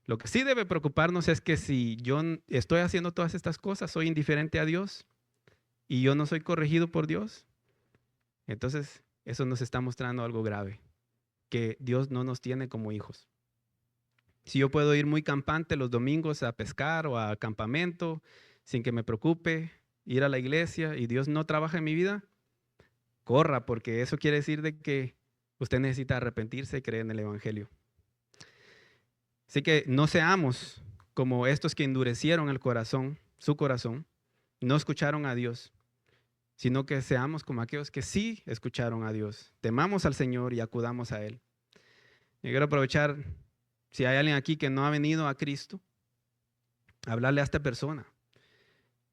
Lo que sí debe preocuparnos es que si yo estoy haciendo todas estas cosas, soy indiferente a Dios y yo no soy corregido por Dios, entonces eso nos está mostrando algo grave, que Dios no nos tiene como hijos. Si yo puedo ir muy campante los domingos a pescar o a campamento sin que me preocupe, ir a la iglesia y Dios no trabaja en mi vida, corra, porque eso quiere decir de que usted necesita arrepentirse y creer en el Evangelio. Así que no seamos como estos que endurecieron el corazón, su corazón, no escucharon a Dios, sino que seamos como aquellos que sí escucharon a Dios. Temamos al Señor y acudamos a Él. Yo quiero aprovechar, si hay alguien aquí que no ha venido a Cristo, hablarle a esta persona.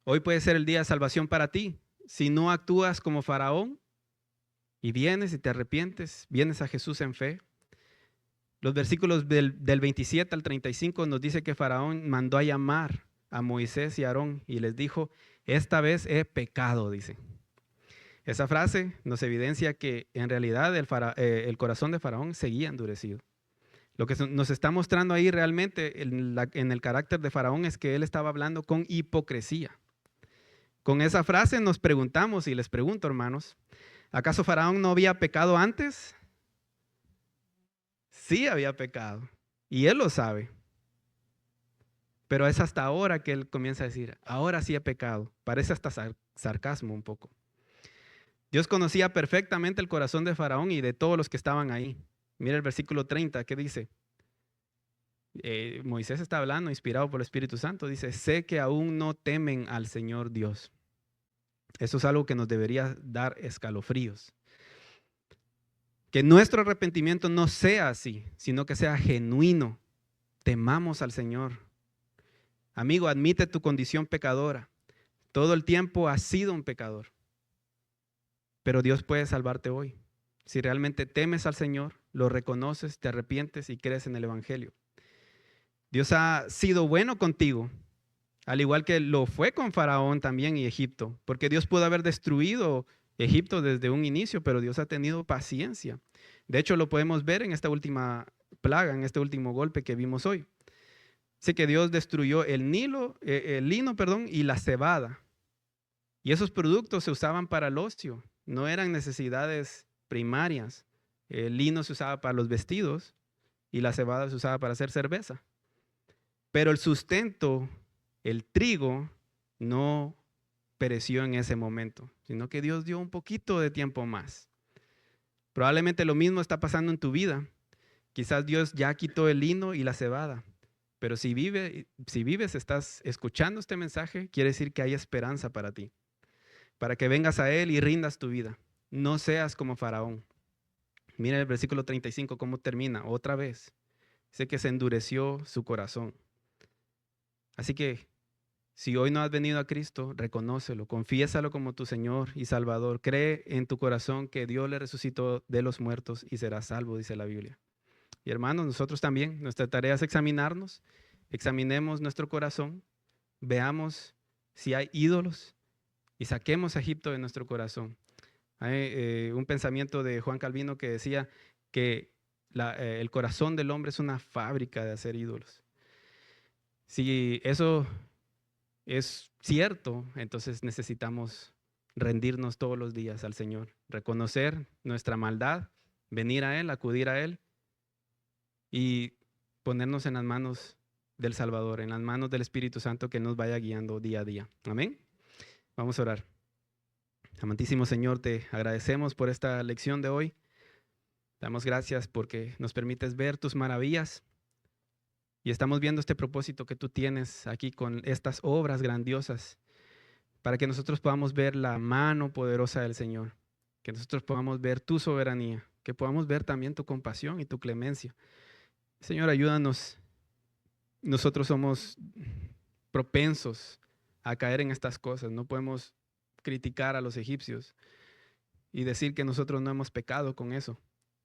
Hoy puede ser el día de salvación para ti. Si no actúas como Faraón y vienes y te arrepientes, vienes a Jesús en fe. Los versículos del 27 al 35 nos dice que Faraón mandó a llamar a Moisés y a Aarón y les dijo, esta vez he pecado, dice. Esa frase nos evidencia que en realidad el corazón de Faraón seguía endurecido. Lo que nos está mostrando ahí realmente en el carácter de Faraón es que él estaba hablando con hipocresía. Con esa frase nos preguntamos, y les pregunto, hermanos, ¿acaso Faraón no había pecado antes? Sí había pecado, y él lo sabe. Pero es hasta ahora que él comienza a decir, ahora sí he pecado. Parece hasta sarcasmo un poco. Dios conocía perfectamente el corazón de Faraón y de todos los que estaban ahí. Mira el versículo 30, ¿qué dice? Moisés está hablando, inspirado por el Espíritu Santo, dice, sé que aún no temen al Señor Dios. Eso es algo que nos debería dar escalofríos. Que nuestro arrepentimiento no sea así, sino que sea genuino. Temamos al Señor. Amigo, admite tu condición pecadora. Todo el tiempo has sido un pecador. Pero Dios puede salvarte hoy. Si realmente temes al Señor, lo reconoces, te arrepientes y crees en el Evangelio. Dios ha sido bueno contigo, al igual que lo fue con Faraón también y Egipto, porque Dios pudo haber destruido Egipto desde un inicio, pero Dios ha tenido paciencia. De hecho, lo podemos ver en esta última plaga, en este último golpe que vimos hoy. Sé que Dios destruyó el lino, y la cebada. Y esos productos se usaban para el ocio, no eran necesidades primarias. El lino se usaba para los vestidos y la cebada se usaba para hacer cerveza. Pero el sustento, el trigo, no pereció en ese momento, sino que Dios dio un poquito de tiempo más. Probablemente lo mismo está pasando en tu vida. Quizás Dios ya quitó el lino y la cebada, pero si vives, estás escuchando este mensaje, quiere decir que hay esperanza para ti, para que vengas a Él y rindas tu vida. No seas como Faraón. Mira el versículo 35, cómo termina, otra vez. Dice que se endureció su corazón. Así que si hoy no has venido a Cristo, reconócelo, confiésalo como tu Señor y Salvador. Cree en tu corazón que Dios le resucitó de los muertos y serás salvo, dice la Biblia. Y hermanos, nosotros también, nuestra tarea es examinarnos, examinemos nuestro corazón, veamos si hay ídolos y saquemos a Egipto de nuestro corazón. Hay un pensamiento de Juan Calvino que decía que el corazón del hombre es una fábrica de hacer ídolos. Si eso es cierto, entonces necesitamos rendirnos todos los días al Señor, reconocer nuestra maldad, venir a Él, acudir a Él y ponernos en las manos del Salvador, en las manos del Espíritu Santo que nos vaya guiando día a día. Amén. Vamos a orar. Amantísimo Señor, te agradecemos por esta lección de hoy. Damos gracias porque nos permites ver tus maravillas y estamos viendo este propósito que tú tienes aquí con estas obras grandiosas para que nosotros podamos ver la mano poderosa del Señor, que nosotros podamos ver tu soberanía, que podamos ver también tu compasión y tu clemencia. Señor, ayúdanos. Nosotros somos propensos a caer en estas cosas. No podemos criticar a los egipcios y decir que nosotros no hemos pecado con eso.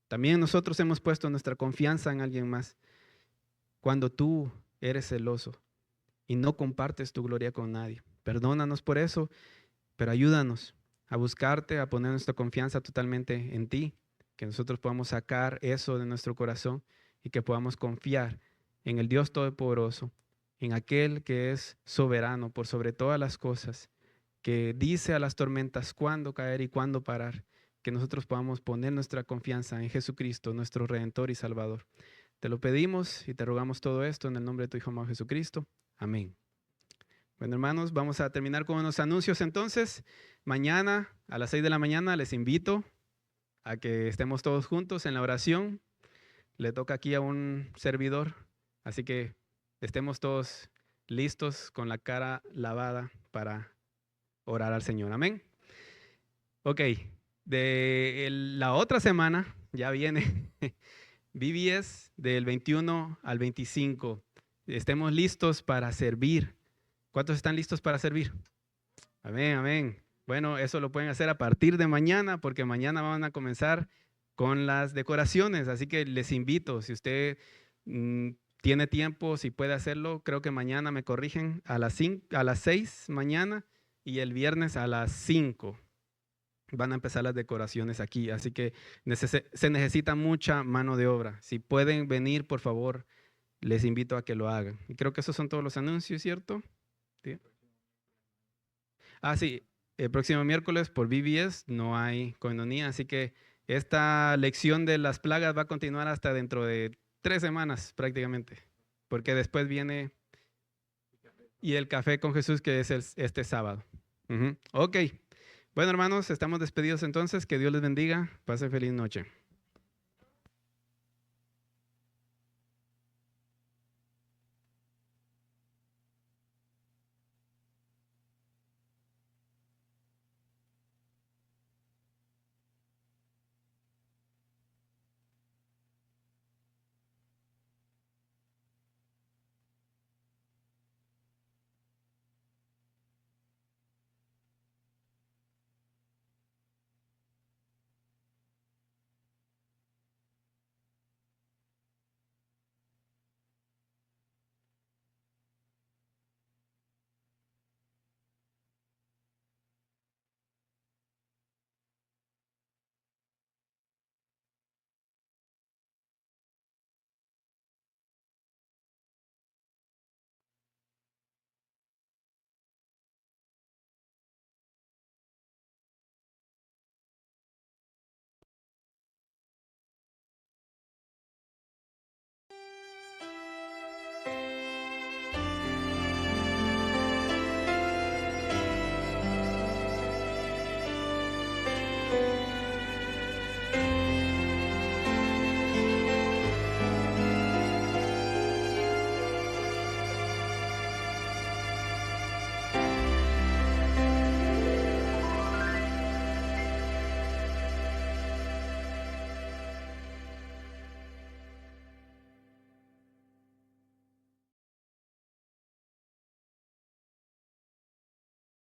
También nosotros hemos puesto nuestra confianza en alguien más. Cuando tú eres celoso y no compartes tu gloria con nadie. Perdónanos por eso, pero ayúdanos a buscarte, a poner nuestra confianza totalmente en ti, que nosotros podamos sacar eso de nuestro corazón y que podamos confiar en el Dios Todopoderoso, en aquel que es soberano por sobre todas las cosas, que dice a las tormentas cuándo caer y cuándo parar, que nosotros podamos poner nuestra confianza en Jesucristo, nuestro Redentor y Salvador. Te lo pedimos y te rogamos todo esto en el nombre de tu Hijo amado Jesucristo. Amén. Bueno, hermanos, vamos a terminar con unos anuncios entonces. Mañana a las 6 de la mañana les invito a que estemos todos juntos en la oración. Le toca aquí a un servidor, así que estemos todos listos con la cara lavada para orar al Señor. Amén. Ok, de la otra semana ya viene VBS del 21 al 25. Estemos listos para servir. ¿Cuántos están listos para servir? Amén, amén. Bueno, eso lo pueden hacer a partir de mañana, porque mañana van a comenzar con las decoraciones. Así que les invito, si usted tiene tiempo, si puede hacerlo, creo que mañana me corrigen a las 6 mañana y el viernes a las 5. Van a empezar las decoraciones aquí, así que se necesita mucha mano de obra. Si pueden venir, por favor, les invito a que lo hagan. Y creo que esos son todos los anuncios, ¿cierto? ¿Sí? Sí, el próximo miércoles por VBS no hay coinonía, así que esta lección de las plagas va a continuar hasta dentro de 3 semanas prácticamente, porque después viene y el café con Jesús, que es este sábado. Ok. Bueno, hermanos, estamos despedidos entonces. Que Dios les bendiga. Pasen feliz noche.